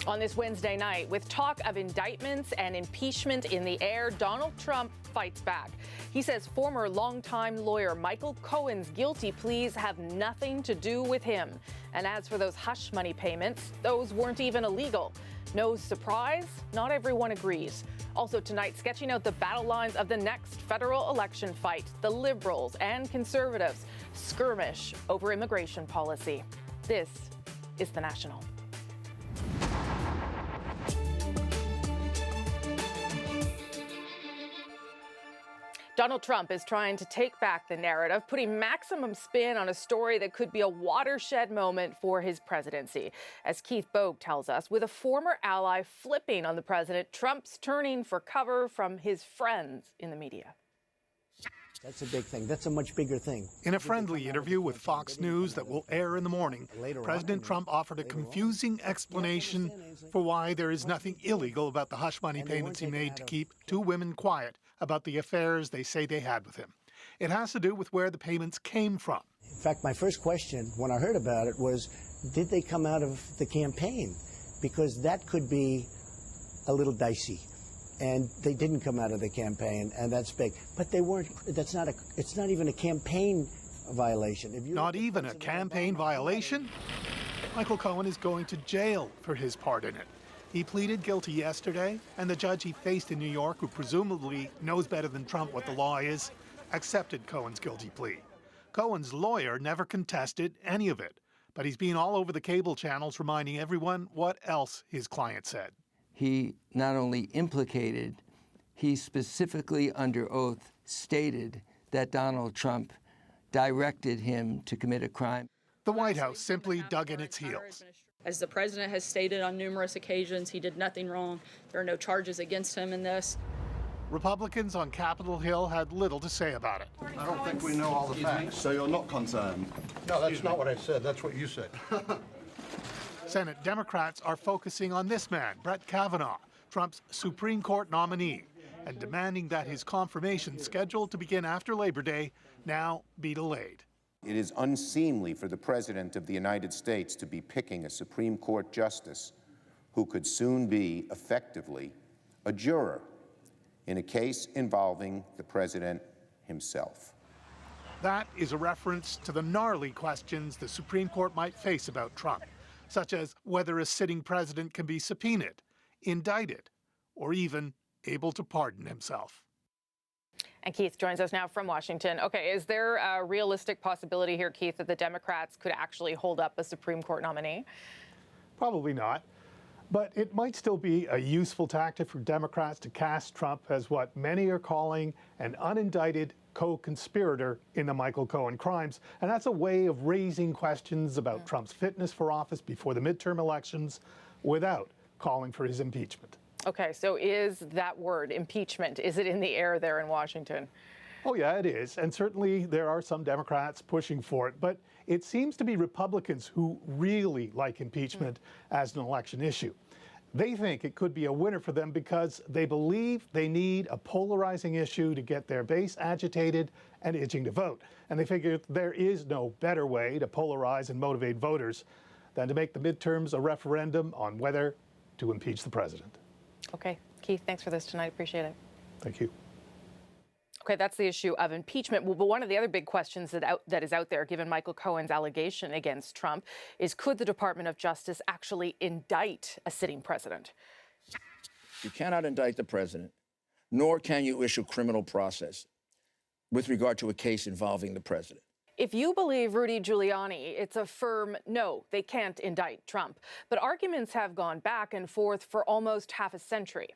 On this Wednesday night, with talk of indictments and impeachment in the air, Donald Trump fights back. He says former longtime lawyer Michael Cohen's guilty pleas have nothing to do with him. And as for those hush money payments, those weren't even illegal. No surprise, not everyone agrees. Also tonight, sketching out the battle lines of the next federal election fight. The Liberals and Conservatives skirmish over immigration policy. This is The National. Donald Trump is trying to take back the narrative, putting maximum spin on a story that could be a watershed moment for his presidency. As Keith Bogue tells us, with a former ally flipping on the president, Trump's turning for cover from his friends in the media. That's a big thing. That's a much bigger thing. In a friendly interview with Fox News that will air in the morning, President Trump offered a confusing explanation for why there is nothing illegal about the hush money payments he made to keep two women quiet about the affairs they say they had with him. It has to do with where the payments came from. In fact, my first question when I heard about it was, did they come out of the campaign? Because that could be a little dicey. And they didn't come out of the campaign, and that's big. But they weren't. It's not even a campaign violation. If you not even a campaign violation? Michael Cohen is going to jail for his part in it. He pleaded guilty yesterday, and the judge he faced in New York, who presumably knows better than Trump what the law is, accepted Cohen's guilty plea. Cohen's lawyer never contested any of it, but he's been all over the cable channels reminding everyone what else his client said. He not only implicated, he specifically under oath stated that Donald Trump directed him to commit a crime. The White House simply dug in its heels. As the president has stated on numerous occasions, he did nothing wrong. There are no charges against him in this. Republicans on Capitol Hill had little to say about it. I don't think we know all the facts. So you're not concerned? No, that's not what I said. That's what you said. Senate Democrats are focusing on this man, Brett Kavanaugh, Trump's Supreme Court nominee, and demanding that his confirmation, scheduled to begin after Labor Day, now be delayed. It is unseemly for the President of the United States to be picking a Supreme Court justice who could soon be, effectively, a juror in a case involving the President himself. That is a reference to the gnarly questions the Supreme Court might face about Trump, such as whether a sitting president can be subpoenaed, indicted, or even able to pardon himself. And Keith joins us now from Washington. Okay, is there a realistic possibility here, Keith, that the Democrats could actually hold up a Supreme Court nominee? Probably not. But it might still be a useful tactic for Democrats to cast Trump as what many are calling an unindicted co-conspirator in the Michael Cohen crimes. And that's a way of raising questions about Trump's fitness for office before the midterm elections without calling for his impeachment. Okay, so is that word, impeachment, is it in the air there in Washington? Oh, yeah, it is. And certainly there are some Democrats pushing for it. But it seems to be Republicans who really like impeachment as an election issue. They think it could be a winner for them because they believe they need a polarizing issue to get their base agitated and itching to vote. And they figure there is no better way to polarize and motivate voters than to make the midterms a referendum on whether to impeach the president. Okay, Keith, thanks for this tonight. Appreciate it. Thank you. Okay, that's the issue of impeachment. Well, but one of the other big questions that is out there, given Michael Cohen's allegation against Trump, is could the Department of Justice actually indict a sitting president? You cannot indict the president, nor can you issue criminal process with regard to a case involving the president. If you believe Rudy Giuliani, it's a firm no, they can't indict Trump. But arguments have gone back and forth for almost half a century.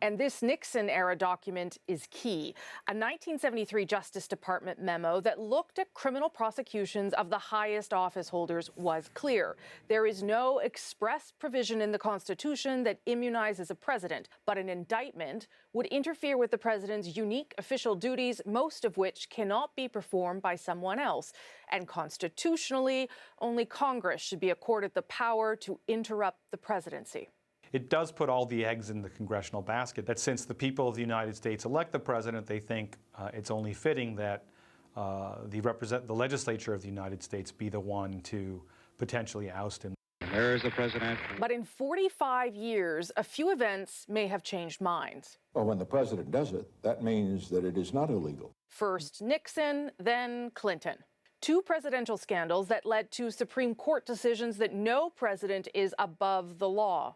And this Nixon-era document is key. A 1973 Justice Department memo that looked at criminal prosecutions of the highest office holders was clear. There is no express provision in the Constitution that immunizes a president, but an indictment would interfere with the president's unique official duties, most of which cannot be performed by someone else. And constitutionally, only Congress should be accorded the power to interrupt the presidency. It does put all the eggs in the congressional basket, that since the people of the United States elect the president, they think it's only fitting that the legislature of the United States be the one to potentially oust him. There's the president. But in 45 years, a few events may have changed minds. Well, when the president does it, that means that it is not illegal. First Nixon, then Clinton. Two presidential scandals that led to Supreme Court decisions that no president is above the law.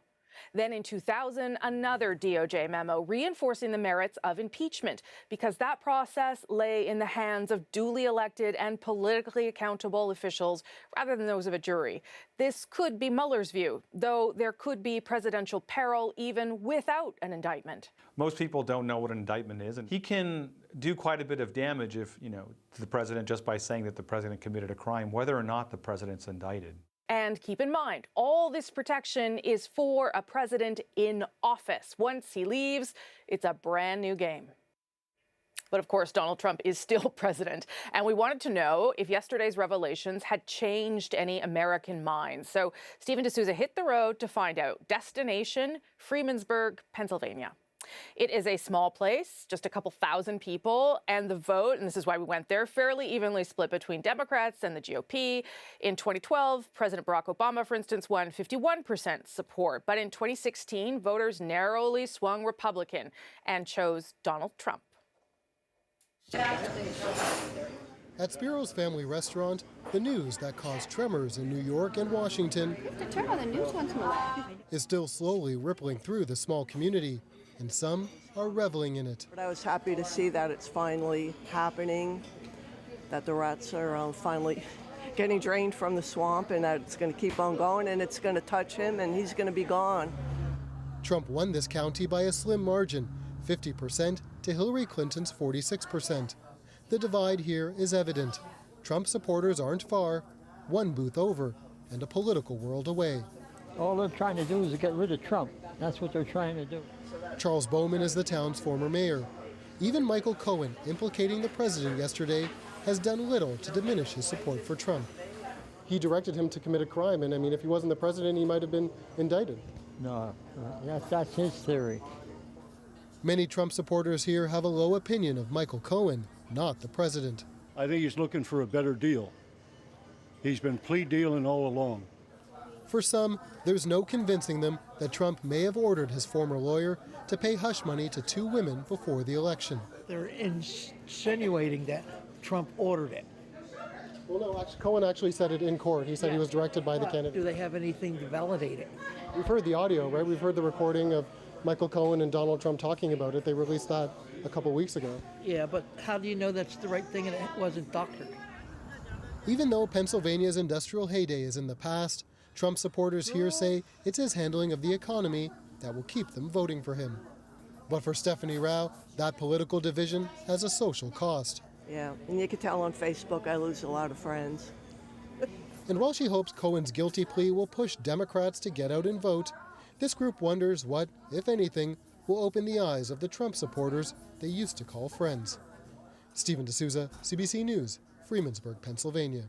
Then in 2000, another DOJ memo reinforcing the merits of impeachment because that process lay in the hands of duly elected and politically accountable officials rather than those of a jury. This could be Mueller's view, though there could be presidential peril even without an indictment. Most people don't know what an indictment is, and he can do quite a bit of damage if, to the president just by saying that the president committed a crime, whether or not the president's indicted. And keep in mind, all this protection is for a president in office. Once he leaves, it's a brand new game. But of course, Donald Trump is still president. And we wanted to know if yesterday's revelations had changed any American minds. So Stephen D'Souza hit the road to find out. Destination, Freemansburg, Pennsylvania. It is a small place, just a couple thousand people, and the vote, and this is why we went there, fairly evenly split between Democrats and the GOP. In 2012, President Barack Obama, for instance, won 51% support. But in 2016, voters narrowly swung Republican and chose Donald Trump. At Spiro's family restaurant, the news that caused tremors in New York and Washington is still slowly rippling through the small community, and some are reveling in it. But I was happy to see that it's finally happening, that the rats are finally getting drained from the swamp, and that it's going to keep on going, and it's going to touch him, and he's going to be gone. Trump won this county by a slim margin, 50% to Hillary Clinton's 46%. The divide here is evident. Trump supporters aren't far, one booth over, and a political world away. All they're trying to do is get rid of Trump. That's what they're trying to do. Charles Bowman is the town's former mayor. Even Michael Cohen, implicating the president yesterday, has done little to diminish his support for Trump. He directed him to commit a crime, and I mean, if he wasn't the president, he might have been indicted. No, that's his theory. Many Trump supporters here have a low opinion of Michael Cohen, not the president. I think he's looking for a better deal. He's been plea dealing all along. For some, there's no convincing them that Trump may have ordered his former lawyer to pay hush money to two women before the election. They're insinuating that Trump ordered it. Well, no, Cohen actually said it in court. He said he was directed by the candidate. Do they have anything to validate it? We've heard the audio, right? We've heard the recording of Michael Cohen and Donald Trump talking about it. They released that a couple weeks ago. Yeah, but how do you know that's the right thing and it wasn't doctored? Even though Pennsylvania's industrial heyday is in the past, Trump supporters here say it's his handling of the economy that will keep them voting for him. But for Stephanie Rao, that political division has a social cost. Yeah, and you can tell on Facebook I lose a lot of friends. And while she hopes Cohen's guilty plea will push Democrats to get out and vote, this group wonders what, if anything, will open the eyes of the Trump supporters they used to call friends. Stephen D'Souza, CBC News, Freemansburg, Pennsylvania.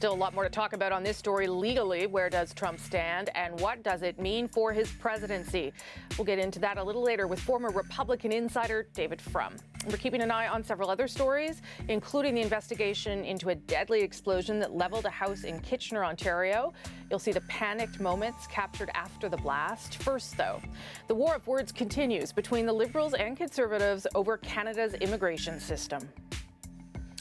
Still a lot more to talk about on this story legally. Where does Trump stand and what does it mean for his presidency? We'll get into that a little later with former Republican insider David Frum. We're keeping an eye on several other stories, including the investigation into a deadly explosion that leveled a house in Kitchener, Ontario. You'll see the panicked moments captured after the blast. First, though, the war of words continues between the Liberals and Conservatives over Canada's immigration system.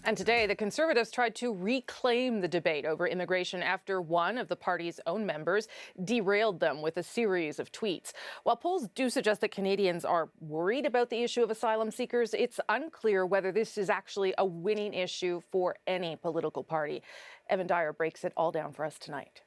And today, the Conservatives tried to reclaim the debate over immigration after one of the party's own members derailed them with a series of tweets. While polls do suggest that Canadians are worried about the issue of asylum seekers, it's unclear whether this is actually a winning issue for any political party. Evan Dyer breaks it all down for us tonight.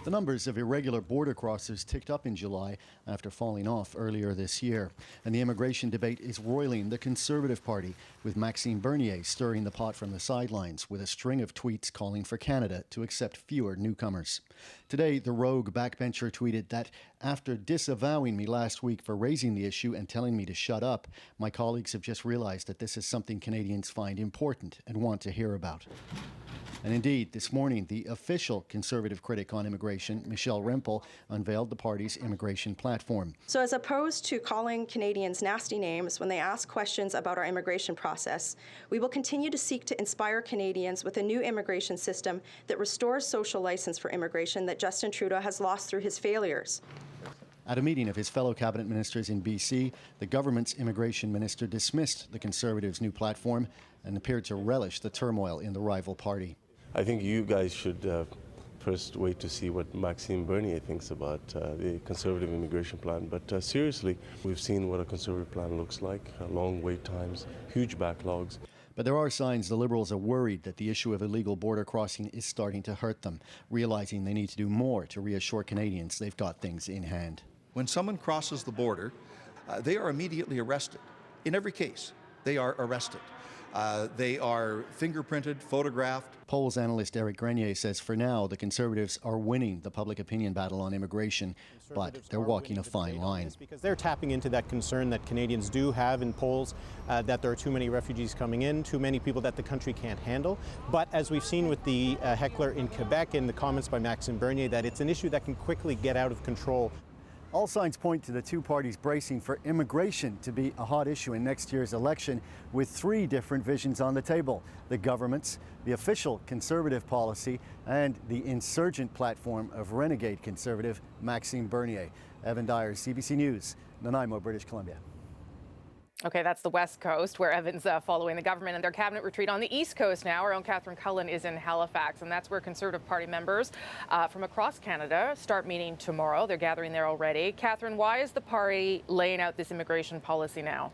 The numbers of irregular border crossers ticked up in July after falling off earlier this year. And the immigration debate is roiling the Conservative Party, with Maxime Bernier stirring the pot from the sidelines with a string of tweets calling for Canada to accept fewer newcomers. Today, the rogue backbencher tweeted that after disavowing me last week for raising the issue and telling me to shut up, my colleagues have just realized that this is something Canadians find important and want to hear about. And indeed, this morning, the official Conservative critic on immigration Immigration, Michelle Rempel, unveiled the party's immigration platform. So as opposed to calling Canadians nasty names when they ask questions about our immigration process, we will continue to seek to inspire Canadians with a new immigration system that restores social license for immigration that Justin Trudeau has lost through his failures. At a meeting of his fellow cabinet ministers in BC, the government's immigration minister dismissed the Conservatives' new platform and appeared to relish the turmoil in the rival party. I think you guys should first wait to see what Maxime Bernier thinks about the Conservative immigration plan. But seriously, we've seen what a Conservative plan looks like, long wait times, huge backlogs. But there are signs the Liberals are worried that the issue of illegal border crossing is starting to hurt them, realizing they need to do more to reassure Canadians they've got things in hand. When someone crosses the border, they are immediately arrested. In every case, they are arrested. They are fingerprinted, photographed. Polls analyst Eric Grenier says for now the Conservatives are winning the public opinion battle on immigration, but they're walking a fine line. Because they're tapping into that concern that Canadians do have in polls, that there are too many refugees coming in, too many people that the country can't handle. But as we've seen with the heckler in Quebec and the comments by Maxime Bernier, that it's an issue that can quickly get out of control. All signs point to the two parties bracing for immigration to be a hot issue in next year's election, with three different visions on the table: the government's, the official Conservative policy, and the insurgent platform of renegade Conservative Maxime Bernier. Evan Dyer, CBC News, Nanaimo, British Columbia. Okay, that's the West Coast, where Evan's following the government and their cabinet retreat. On the East Coast now, our own Catherine Cullen is in Halifax, and that's where Conservative Party members from across Canada start meeting tomorrow. They're gathering there already. Catherine, why is the party laying out this immigration policy now?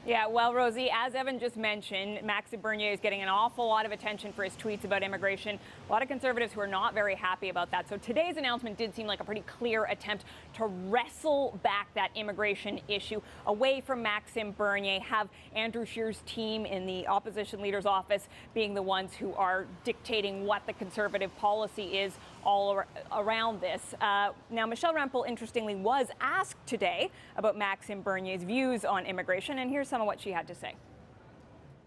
Yeah, well, Rosie, as Evan just mentioned, Maxime Bernier is getting an awful lot of attention for his tweets about immigration. A lot of Conservatives who are not very happy about that. So today's announcement did seem like a pretty clear attempt to wrestle back that immigration issue away from Maxime Bernier, have Andrew Scheer's team in the opposition leader's office being the ones who are dictating what the Conservative policy is all around this. Now, Michelle Rempel, interestingly, was asked today about Maxime Bernier's views on immigration, and here's some of what she had to say.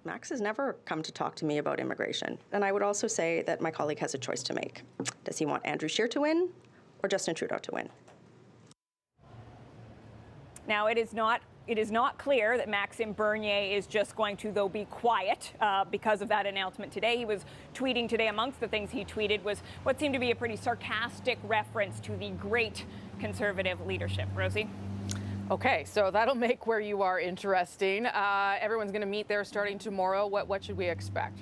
Max has never come to talk to me about immigration. And I would also say that my colleague has a choice to make. Does he want Andrew Scheer to win or Justin Trudeau to win? Now, it is not clear that Maxime Bernier is just going to, though, be quiet because of that announcement today. He was tweeting today. Amongst the things he tweeted was what seemed to be a pretty sarcastic reference to the great Conservative leadership. Rosie? Okay, so that'll make where you are interesting. Everyone's going to meet there starting tomorrow. What should we expect?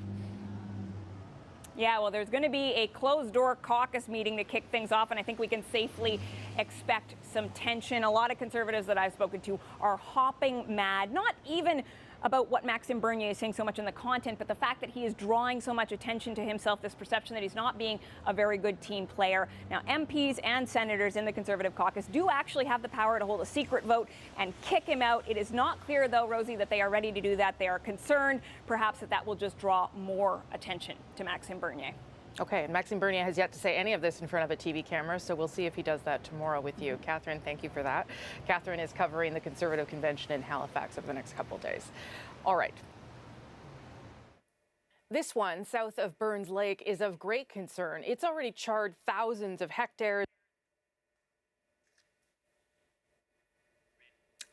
Yeah, well, there's going to be a closed-door caucus meeting to kick things off, and I think we can safely expect some tension. A lot of Conservatives that I've spoken to are hopping mad, not even about what Maxime Bernier is saying so much in the content, but the fact that he is drawing so much attention to himself, this perception that he's not being a very good team player. Now, MPs and senators in the Conservative caucus do actually have the power to hold a secret vote and kick him out. It is not clear, though, Rosie, that they are ready to do that. They are concerned, perhaps, that will just draw more attention to Maxime Bernier. Okay, and Maxime Bernier has yet to say any of this in front of a TV camera, so we'll see if he does that tomorrow with you. Catherine, thank you for that. Catherine is covering the Conservative convention in Halifax over the next couple of days. All right. This one, south of Burns Lake, is of great concern. It's already charred thousands of hectares.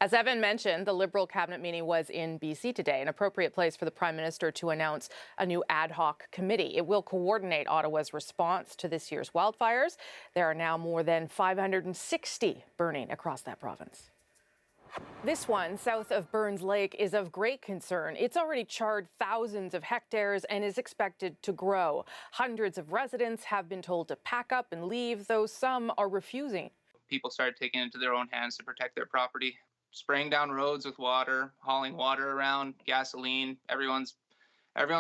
As Evan mentioned, the Liberal cabinet meeting was in BC today, an appropriate place for the Prime Minister to announce a new ad hoc committee. It will coordinate Ottawa's response to this year's wildfires. There are now more than 560 burning across that province. This one, south of Burns Lake, is of great concern. It's already charred thousands of hectares and is expected to grow. Hundreds of residents have been told to pack up and leave, though some are refusing. People started taking it into their own hands to protect their property. Spraying down roads with water, hauling water around, gasoline. Everyone's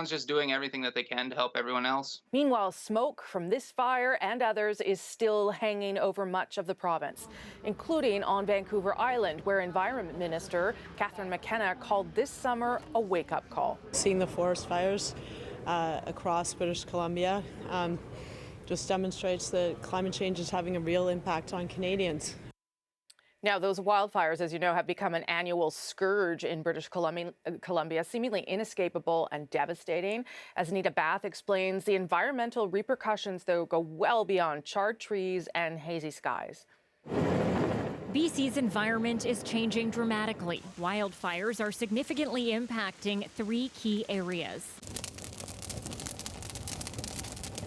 just doing everything that they can to help everyone else. Meanwhile, smoke from this fire and others is still hanging over much of the province, including on Vancouver Island, where Environment Minister Catherine McKenna called this summer a wake-up call. Seeing the forest fires across British Columbia just demonstrates that climate change is having a real impact on Canadians. Now, those wildfires, as you know, have become an annual scourge in British Columbia, seemingly inescapable and devastating. As Anita Bath explains, the environmental repercussions, though, go well beyond charred trees and hazy skies. BC's environment is changing dramatically. Wildfires are significantly impacting 3 key areas.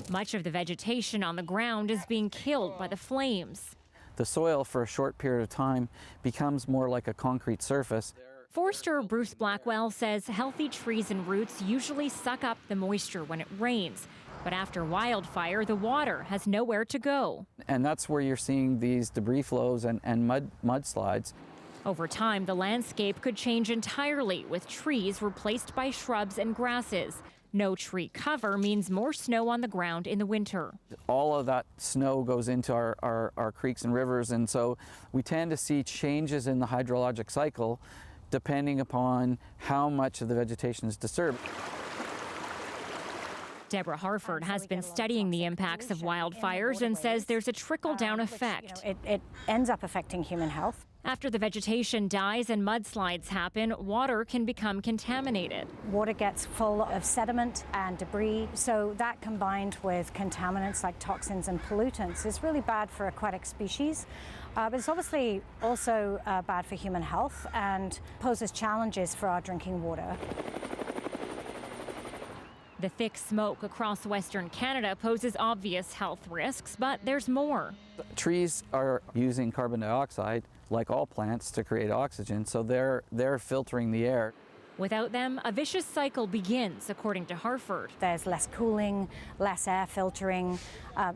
Much of the vegetation on the ground is being killed by the flames. The soil for a short period of time becomes more like a concrete surface. Forester Bruce Blackwell says healthy trees and roots usually suck up the moisture when it rains. But after wildfire, the water has nowhere to go. And that's where you're seeing these debris flows and mudslides. Over time, the landscape could change entirely, with trees replaced by shrubs and grasses. No tree cover means more snow on the ground in the winter. All of that snow goes into our creeks and rivers, and so we tend to see changes in the hydrologic cycle depending upon how much of the vegetation is disturbed. Deborah Harford has been studying the impacts of wildfires and says there's a trickle-down effect. It ends up affecting human health. After the vegetation dies and mudslides happen, water can become contaminated. Water gets full of sediment and debris, so that combined with contaminants like toxins and pollutants is really bad for aquatic species. But it's obviously also bad for human health and poses challenges for our drinking water. The thick smoke across Western Canada poses obvious health risks, but there's more. Trees are using carbon dioxide, like all plants, to create oxygen, so they're filtering the air. Without them, a vicious cycle begins, according to Harford. There's less cooling, less air filtering,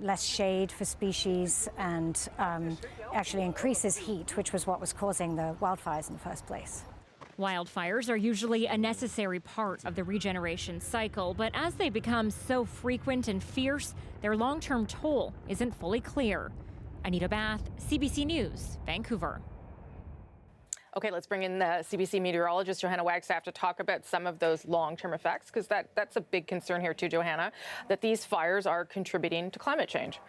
less shade for species, and actually increases heat, which was what was causing the wildfires in the first place. Wildfires are usually a necessary part of the regeneration cycle, but as they become so frequent and fierce, their long-term toll isn't fully clear. Anita Bath, CBC News, Vancouver. Okay, let's bring in the CBC meteorologist, Johanna Wagstaff, to talk about some of those long-term effects, because that's a big concern here too, Johanna, that these fires are contributing to climate change.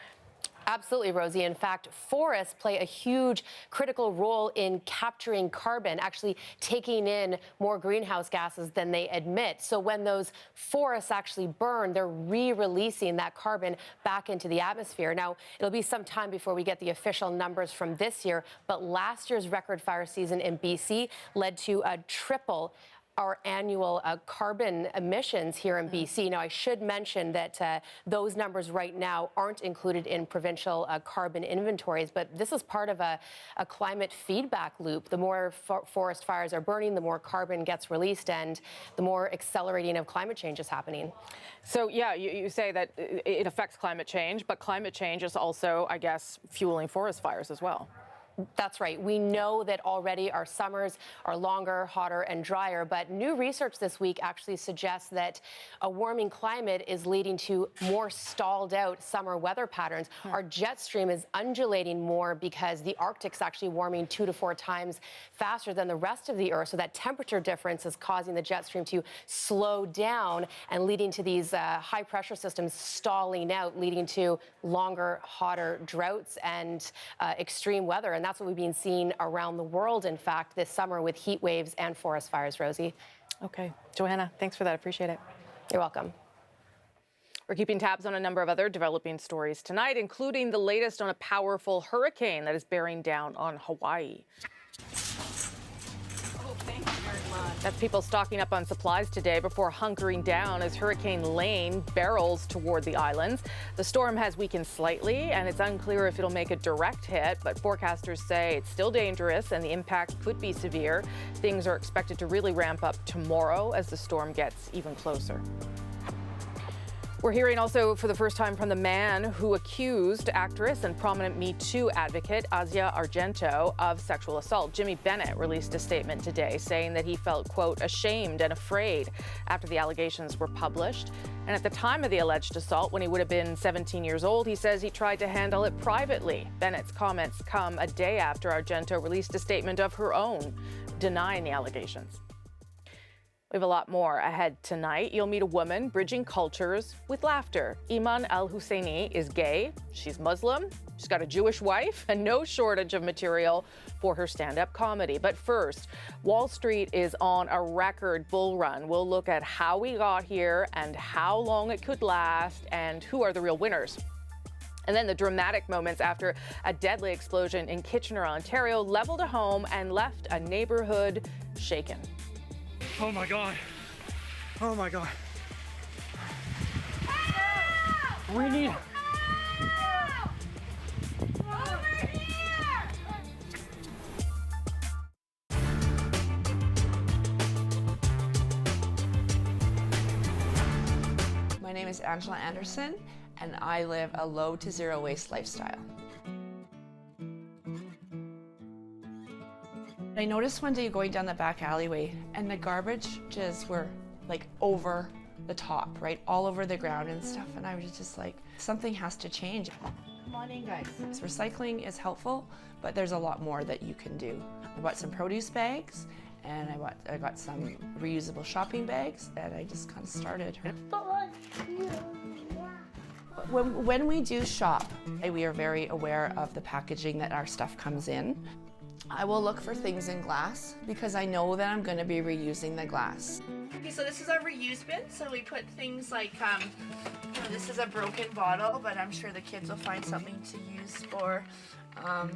Absolutely, Rosie. In fact, forests play a huge critical role in capturing carbon, actually taking in more greenhouse gases than they emit. So when those forests actually burn, they're re-releasing that carbon back into the atmosphere. Now, it'll be some time before we get the official numbers from this year, but last year's record fire season in BC led to a triple our annual carbon emissions here in BC. Now, I should mention that those numbers right now aren't included in provincial carbon inventories, but this is part of a climate feedback loop. The more forest fires are burning, the more carbon gets released, and the more accelerating of climate change is happening. So, yeah, you say that it affects climate change, but climate change is also, I guess, fueling forest fires as well. That's right. We know that already our summers are longer, hotter, and drier, but new research this week actually suggests that a warming climate is leading to more stalled out summer weather patterns. Our jet stream is undulating more because the Arctic's actually warming 2 to 4 times faster than the rest of the Earth, so that temperature difference is causing the jet stream to slow down and leading to these high pressure systems stalling out, leading to longer, hotter droughts and extreme weather. And that's what we've been seeing around the world, in fact, this summer with heat waves and forest fires, Rosie. Okay. Johanna, thanks for that. Appreciate it. You're welcome. We're keeping tabs on a number of other developing stories tonight, including the latest on a powerful hurricane that is bearing down on Hawaii. That's people stocking up on supplies today before hunkering down as Hurricane Lane barrels toward the islands. The storm has weakened slightly, and it's unclear if it'll make a direct hit, but forecasters say it's still dangerous and the impact could be severe. Things are expected to really ramp up tomorrow as the storm gets even closer. We're hearing also for the first time from the man who accused actress and prominent Me Too advocate Asia Argento of sexual assault. Jimmy Bennett released a statement today saying that he felt, quote, ashamed and afraid after the allegations were published. And at the time of the alleged assault, when he would have been 17 years old, he says he tried to handle it privately. Bennett's comments come a day after Argento released a statement of her own denying the allegations. We have a lot more ahead tonight. You'll meet a woman bridging cultures with laughter. Iman Al-Husseini is gay, she's Muslim, she's got a Jewish wife, and no shortage of material for her stand-up comedy. But first, Wall Street is on a record bull run. We'll look at how we got here and how long it could last and who are the real winners. And then the dramatic moments after a deadly explosion in Kitchener, Ontario, leveled a home and left a neighborhood shaken. Oh my God. Oh my God. We need. My name is Angela Anderson, and I live a low to zero waste lifestyle. I noticed one day going down the back alleyway and the garbages were like over the top, right? All over the ground and stuff. And I was just like, something has to change. Come on in, guys. So recycling is helpful, but there's a lot more that you can do. I bought some produce bags and I got some reusable shopping bags and I just kind of started. When we do shop, we are very aware of the packaging that our stuff comes in. I will look for things in glass because I know that I'm going to be reusing the glass. Okay, so this is our reuse bin. So we put things like, this is a broken bottle, but I'm sure the kids will find something to use for a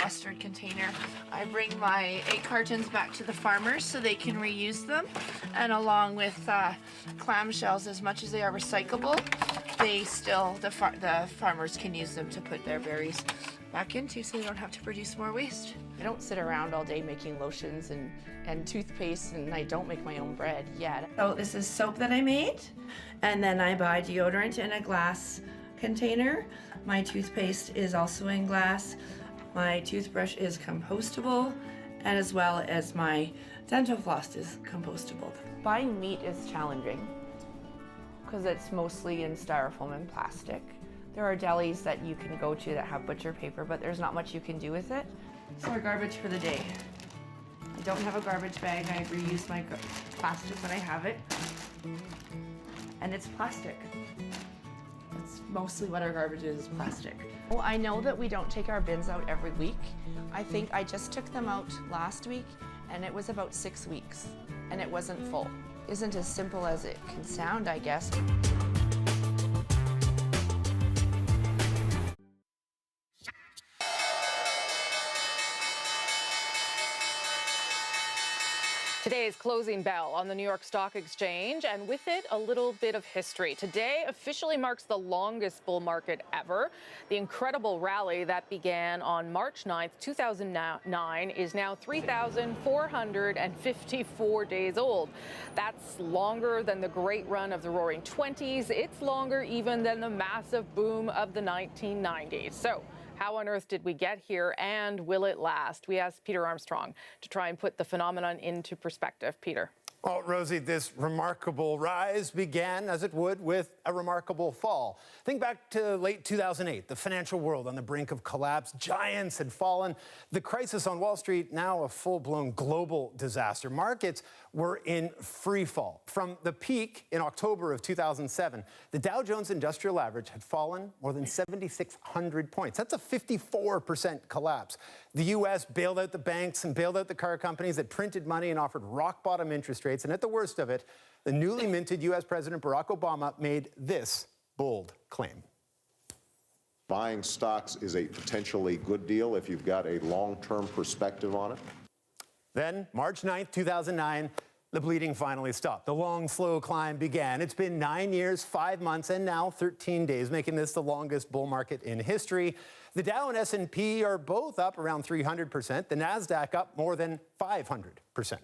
mustard container. I bring my egg cartons back to the farmers so they can reuse them. And along with clamshells, as much as they are recyclable, they still, the farmers can use them to put their berries back into so they don't have to produce more waste. I don't sit around all day making lotions and toothpaste, and I don't make my own bread yet. So this is soap that I made, and then I buy deodorant in a glass container. My toothpaste is also in glass. My toothbrush is compostable, and as well as my dental floss is compostable. Buying meat is challenging because it's mostly in styrofoam and plastic. There are delis that you can go to that have butcher paper, but there's not much you can do with it. So our garbage for the day. I don't have a garbage bag. I reuse my plastic when I have it. And it's plastic. That's mostly what our garbage is plastic. Well, I know that we don't take our bins out every week. I think I just took them out last week, and it was about 6 weeks, and it wasn't full. Isn't as simple as it can sound, I guess. Today's closing bell on the New York Stock Exchange, and with it, a little bit of history. Today officially marks the longest bull market ever. The incredible rally that began on March 9th, 2009 is now 3,454 days old. That's longer than the great run of the Roaring 20s. It's longer even than the massive boom of the 1990s. So, how on earth did we get here, and will it last? We asked Peter Armstrong to try and put the phenomenon into perspective. Peter. Well, Rosie, this remarkable rise began, as it would, with a remarkable fall. Think back to late 2008, the financial world on the brink of collapse. Giants had fallen. The crisis on Wall Street, now a full-blown global disaster. Markets were in free fall. From the peak in October of 2007, the Dow Jones Industrial Average had fallen more than 7,600 points. That's a 54% collapse. The U.S. bailed out the banks and bailed out the car companies that printed money and offered rock-bottom interest rates. And at the worst of it, the newly minted U.S. President Barack Obama made this bold claim. Buying stocks is a potentially good deal if you've got a long-term perspective on it. Then, March 9th, 2009, the bleeding finally stopped. The long, slow climb began. It's been 9 years, 5 months, and now 13 days, making this the longest bull market in history. The Dow and S&P are both up around 300%. The NASDAQ up more than 500%.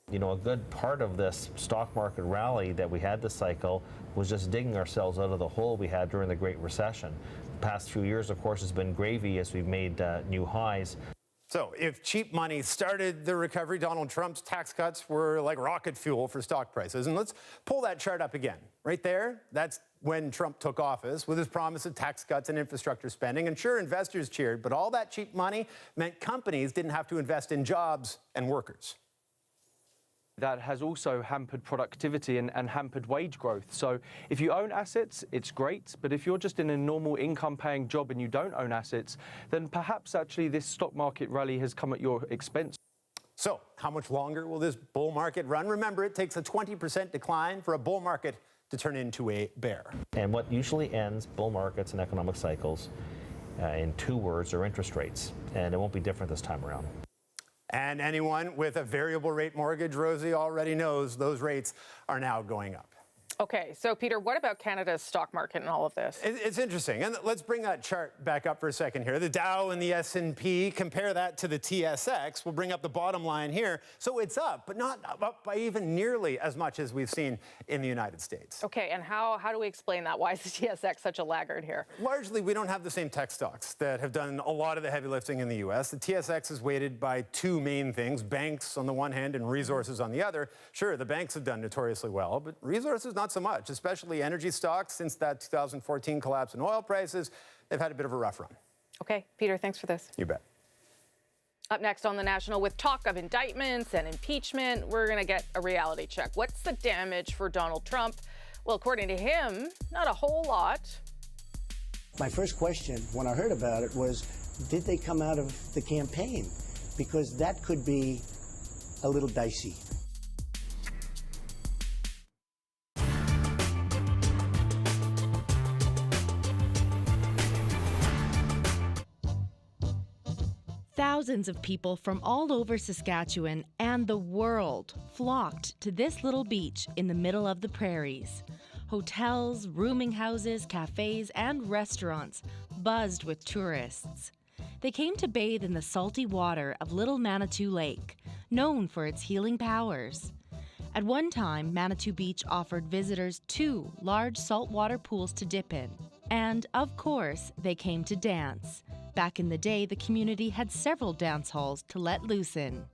You know, a good part of this stock market rally that we had this cycle was just digging ourselves out of the hole we had during the Great Recession. The past few years, of course, has been gravy as we've made new highs. So if cheap money started the recovery, Donald Trump's tax cuts were like rocket fuel for stock prices. And let's pull that chart up again. Right there, that's when Trump took office with his promise of tax cuts and infrastructure spending. And sure, investors cheered, but all that cheap money meant companies didn't have to invest in jobs and workers. That has also hampered productivity and hampered wage growth. So if you own assets, it's great, but if you're just in a normal income-paying job and you don't own assets, then perhaps actually this stock market rally has come at your expense. So how much longer will this bull market run? Remember, it takes a 20% decline for a bull market to turn into a bear. And what usually ends bull markets and economic cycles in 2 words are interest rates, and it won't be different this time around. And anyone with a variable rate mortgage, Rosie, already knows those rates are now going up. Okay, so Peter, what about Canada's stock market and all of this? It's interesting, and let's bring that chart back up for a second here. The Dow and the S&P, compare that to the TSX. We'll bring up the bottom line here. So it's up, but not up by even nearly as much as we've seen in the United States. Okay, and how do we explain that? Why is the TSX such a laggard here? Largely, we don't have the same tech stocks that have done a lot of the heavy lifting in the U.S. The TSX is weighted by 2 main things, banks on the one hand and resources on the other. Sure, the banks have done notoriously well, but resources not so much, especially energy stocks. Since that 2014 collapse in oil prices, they've had a bit of a rough run. Okay, Peter, thanks for this. You bet. Up next on The National, with talk of indictments and impeachment, we're going to get a reality check. What's the damage for Donald Trump? Well, according to him, not a whole lot. My first question when I heard about it was, did they come out of the campaign? Because that could be a little dicey. Thousands of people from all over Saskatchewan and the world flocked to this little beach in the middle of the prairies. Hotels, rooming houses, cafes, and restaurants buzzed with tourists. They came to bathe in the salty water of Little Manitou Lake, known for its healing powers. At one time, Manitou Beach offered visitors 2 large saltwater pools to dip in. And, of course, they came to dance. Back in the day, the community had several dance halls to let loose in.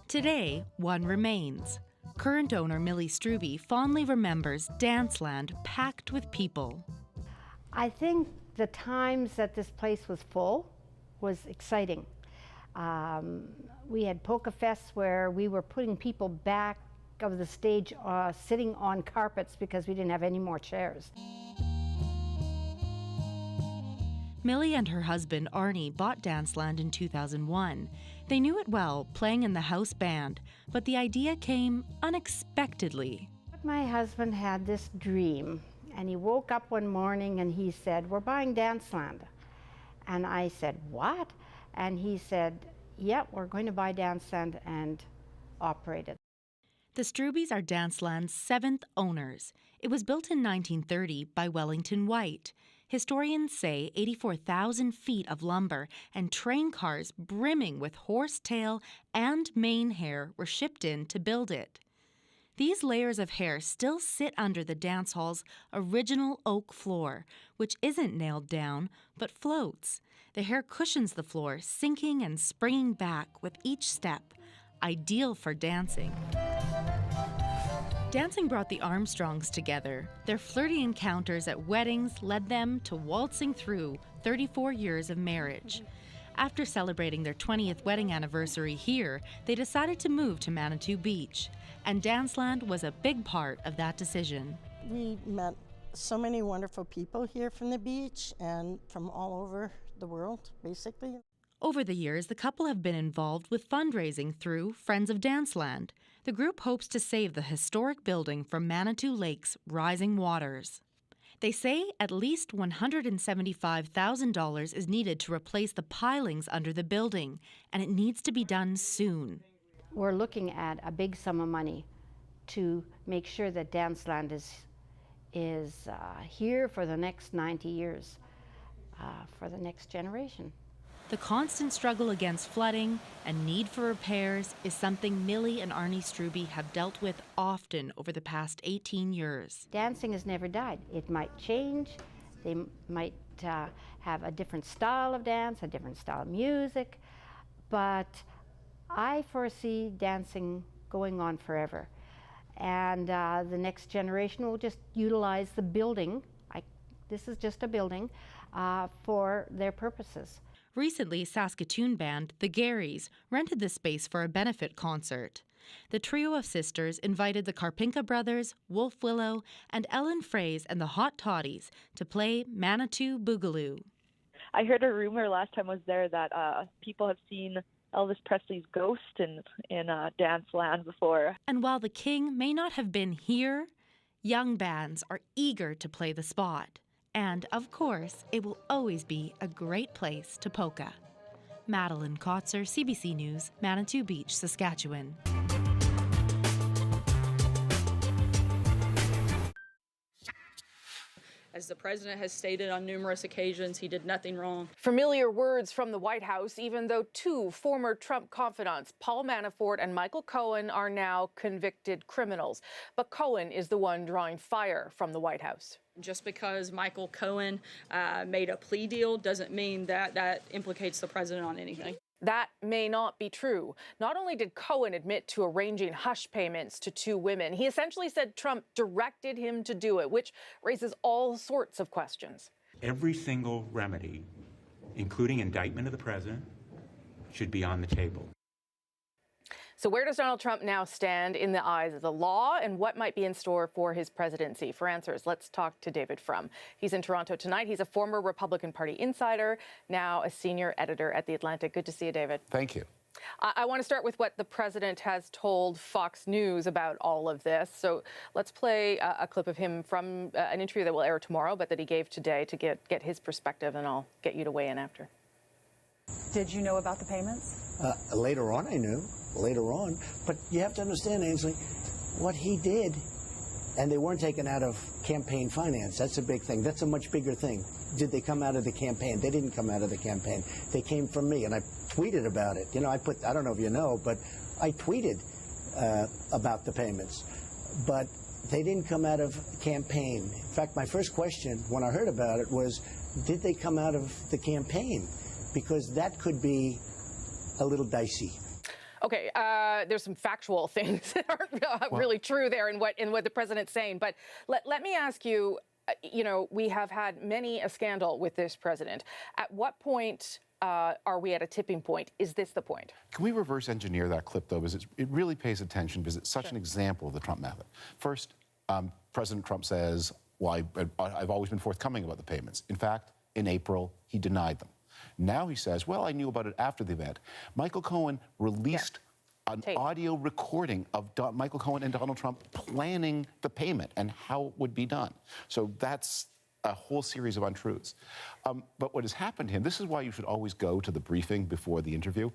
Today, one remains. Current owner Millie Struby fondly remembers Danceland packed with people. I think the times that this place was full was exciting. We had polka fests where we were putting people back of the stage sitting on carpets because we didn't have any more chairs. Millie and her husband, Arnie, bought Danceland in 2001. They knew it well, playing in the house band, but the idea came unexpectedly. My husband had this dream, and he woke up one morning and he said, "We're buying Danceland." And I said, "What?" And he said, "Yeah, we're going to buy Danceland and operate it." The Strubys are Danceland's 7th owners. It was built in 1930 by Wellington White. Historians say 84,000 feet of lumber and train cars brimming with horsetail and mane hair were shipped in to build it. These layers of hair still sit under the dance hall's original oak floor, which isn't nailed down but floats. The hair cushions the floor, sinking and springing back with each step, ideal for dancing. Dancing brought the Armstrongs together. Their flirty encounters at weddings led them to waltzing through 34 years of marriage. After celebrating their 20th wedding anniversary here, they decided to move to Manitou Beach, and Danceland was a big part of that decision. We met so many wonderful people here from the beach and from all over the world, basically. Over the years, the couple have been involved with fundraising through Friends of Danceland. The group hopes to save the historic building from Manitou Lake's rising waters. They say at least $175,000 is needed to replace the pilings under the building, and it needs to be done soon. We're looking at a big sum of money to make sure that Danceland is here for the next 90 years, for the next generation. The constant struggle against flooding and need for repairs is something Millie and Arnie Struby have dealt with often over the past 18 years. Dancing has never died. It might change. They might have a different style of dance, a different style of music, but I foresee dancing going on forever. And the next generation will just utilize the building. This is just a building for their purposes. Recently, Saskatoon band The Garys rented the space for a benefit concert. The trio of sisters invited the Karpinka brothers, Wolf Willow, and Ellen Fraze and the Hot Toddies to play Manitou Boogaloo. I heard a rumor last time I was there that people have seen Elvis Presley's ghost in dance land before. And while the king may not have been here, young bands are eager to play the spot. And, of course, it will always be a great place to polka. Madeline Kotzer, CBC News, Manitou Beach, Saskatchewan. As the president has stated on numerous occasions, he did nothing wrong. Familiar words from the White House, even though two former Trump confidants, Paul Manafort and Michael Cohen, are now convicted criminals. But Cohen is the one drawing fire from the White House. Just because Michael Cohen made a plea deal doesn't mean that implicates the president on anything. That may not be true. Not only did Cohen admit to arranging hush payments to two women, he essentially said Trump directed him to do it, which raises all sorts of questions. Every single remedy, including indictment of the president, should be on the table. So where does Donald Trump now stand in the eyes of the law, and what might be in store for his presidency? For answers, let's talk to David Frum. He's in Toronto tonight. He's a former Republican Party insider, now a senior editor at The Atlantic. Good to see you, David. Thank you. I want to start with what the president has told Fox News about all of this. So let's play a clip of him from an interview that will air tomorrow, but that he gave today to get his perspective, and I'll get you to weigh in after. Did you know about the payments? Later on, I knew. Later on. But you have to understand, Ainsley, what he did, and they weren't taken out of campaign finance. That's a big thing. That's a much bigger thing. Did they come out of the campaign? They didn't come out of the campaign. They came from me, and I tweeted about it. You know, I don't know if you know, but I tweeted about the payments. But they didn't come out of campaign. In fact, my first question when I heard about it was, did they come out of the campaign? Because that could be a little dicey. Okay, there's some factual things that aren't really true there in what the president's saying. But let me ask you, you know, we have had many a scandal with this president. At what point are we at a tipping point? Is this the point? Can we reverse engineer that clip, though? Because it really pays attention, because it's such an example of the Trump method. First, President Trump says, well, I've always been forthcoming about the payments. In fact, in April, he denied them. Now he says, well, I knew about it after the event. Michael Cohen released an audio recording of Michael Cohen and Donald Trump planning the payment and how it would be done. So that's a whole series of untruths. But what has happened to him, this is why you should always go to the briefing before the interview,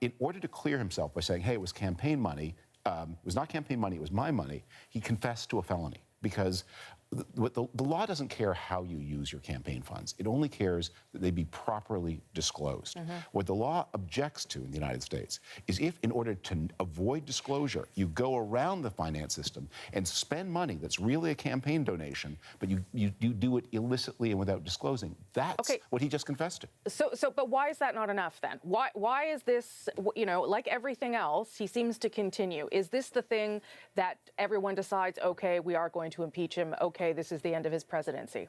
in order to clear himself by saying, hey, it was campaign money, it was not campaign money, it was my money, he confessed to a felony. Because the law doesn't care how you use your campaign funds. It only cares that they be properly disclosed. What the law objects to in the United States is if, in order to avoid disclosure, you go around the finance system and spend money that's really a campaign donation, but you do it illicitly and without disclosing. That's what he just confessed to. But why is that not enough then? Why is this, you know, like everything else, he seems to continue. Is this the thing that everyone decides, okay, we are going to impeach him, okay, this is the end of his presidency?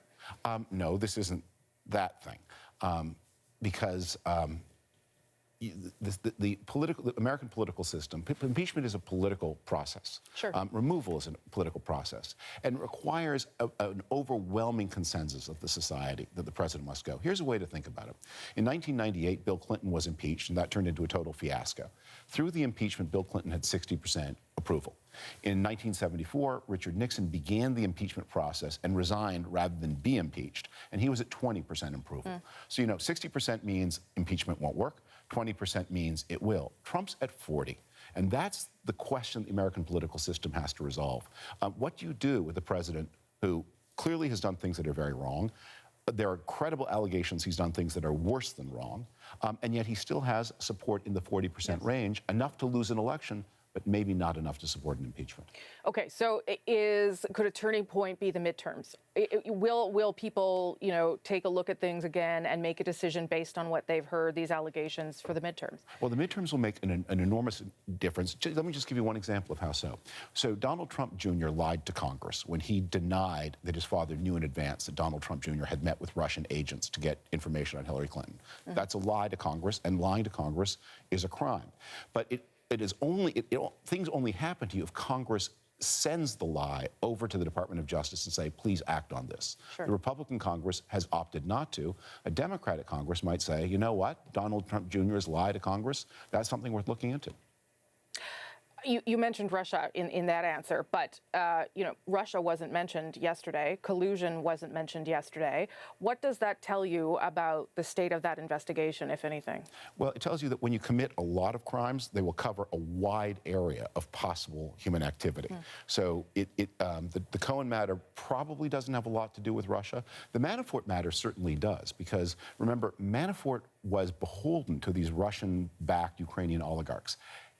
No, this isn't that thing. Because the American political system, impeachment is a political process. Sure. Removal is a political process and requires an overwhelming consensus of the society that the president must go. Here's a way to think about it. In 1998, Bill Clinton was impeached, and that turned into a total fiasco. Through the impeachment, Bill Clinton had 60% approval. In 1974, Richard Nixon began the impeachment process and resigned rather than be impeached, and he was at 20% approval. So, you know, 60% means impeachment won't work, 20% means it will. Trump's at 40, and that's the question the American political system has to resolve. What do you do with a president who clearly has done things that are very wrong? There are credible allegations he's done things that are worse than wrong, and yet he still has support in the 40% range, enough to lose an election, but maybe not enough to support an impeachment. Okay, so could a turning point be the midterms? Will people, you know, take a look at things again and make a decision based on what they've heard, these allegations, for the midterms? Well, the midterms will make an enormous difference. Let me just give you one example of how so. So Donald Trump Jr. lied to Congress when he denied that his father knew in advance that Donald Trump Jr. had met with Russian agents to get information on Hillary Clinton. That's a lie to Congress, and lying to Congress is a crime. But things only happen to you if Congress sends the lie over to the Department of Justice and say, please act on this. Sure. The Republican Congress has opted not to. A Democratic Congress might say, you know what, Donald Trump Jr. has lied to Congress. That's something worth looking into. You mentioned Russia in that answer, but Russia wasn't mentioned yesterday. Collusion wasn't mentioned yesterday. What does that tell you about the state of that investigation, if anything? Well, it tells you that when you commit a lot of crimes, they will cover a wide area of possible human activity. So the Cohen matter probably doesn't have a lot to do with Russia. The Manafort matter certainly does, because remember, Manafort was beholden to these Russian-backed Ukrainian oligarchs.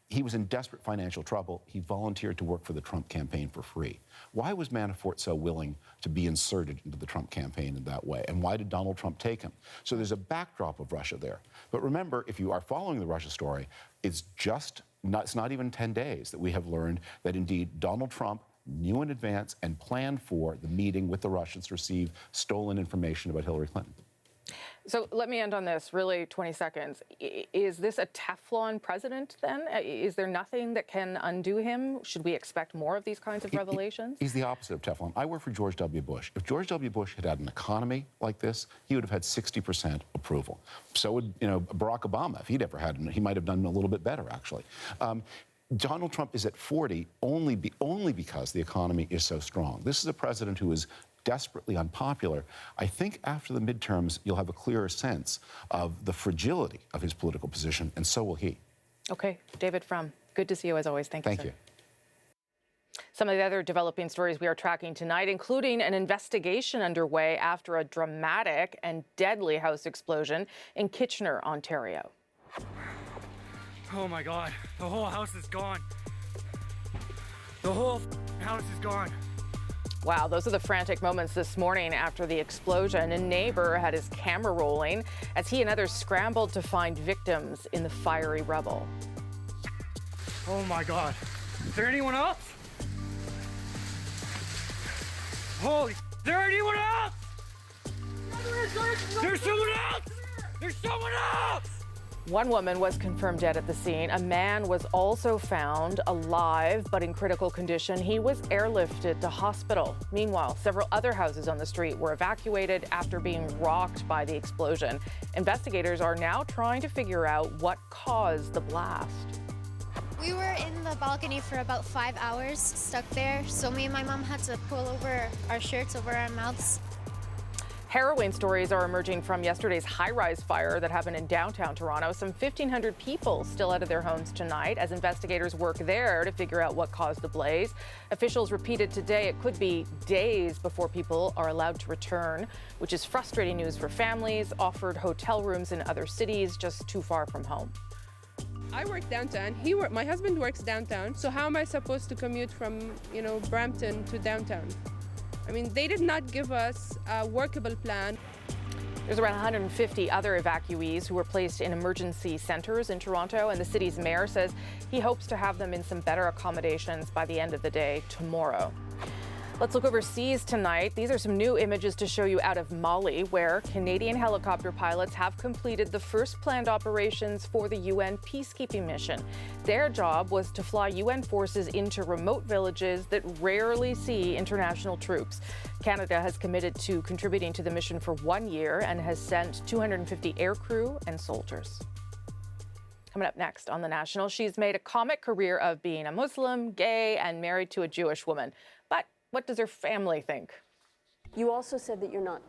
He was in desperate financial trouble. He volunteered to work for the Trump campaign for free. Why was Manafort so willing to be inserted into the Trump campaign in that way? And why did Donald Trump take him? So there's a backdrop of Russia there. But remember, if you are following the Russia story, it's not even 10 days that we have learned that indeed Donald Trump knew in advance and planned for the meeting with the Russians to receive stolen information about Hillary Clinton. So let me end on this, really, 20 seconds. Is this a Teflon president, then? Is there nothing that can undo him? Should we expect more of these kinds of revelations? He's the opposite of Teflon. I work for George W. Bush. If George W. Bush had had an economy like this, he would have had 60% approval. So would Barack Obama. If he'd ever had it, he might have done a little bit better, actually. Donald Trump is at 40 only because the economy is so strong. This is a president who is desperately unpopular. I think after the midterms, you'll have a clearer sense of the fragility of his political position, and so will he. Okay, David Frum, good to see you as always. Thank you, Thank you. Some of the other developing stories we are tracking tonight, including an investigation underway after a dramatic and deadly house explosion in Kitchener, Ontario. Oh my God, the whole house is gone. The whole house is gone. Wow, those are the frantic moments this morning after the explosion. A neighbor had his camera rolling as he and others scrambled to find victims in the fiery rubble. Oh my God. Is there anyone else? Holy, is there anyone else? There's someone else! There's someone else! One woman was confirmed dead at the scene. A man was also found alive, but in critical condition. He was airlifted to hospital. Meanwhile, several other houses on the street were evacuated after being rocked by the explosion. Investigators are now trying to figure out what caused the blast. We were in the balcony for about 5 hours, stuck there. So me and my mom had to pull over our shirts over our mouths. Harrowing stories are emerging from yesterday's high-rise fire that happened in downtown Toronto. Some 1,500 people still out of their homes tonight as investigators work there to figure out what caused the blaze. Officials repeated today it could be days before people are allowed to return, which is frustrating news for families offered hotel rooms in other cities just too far from home. I work downtown. My husband works downtown. So how am I supposed to commute from, Brampton to downtown? I mean, they did not give us a workable plan. There's around 150 other evacuees who were placed in emergency centers in Toronto, and the city's mayor says he hopes to have them in some better accommodations by the end of the day tomorrow. Let's look overseas tonight. These are some new images to show you out of Mali, where Canadian helicopter pilots have completed the first planned operations for the UN peacekeeping mission. Their job was to fly UN forces into remote villages that rarely see international troops. Canada has committed to contributing to the mission for 1 year and has sent 250 aircrew and soldiers. Coming up next on The National, she's made a comic career of being a Muslim, gay, and married to a Jewish woman. But what does her family think? You also said that you're not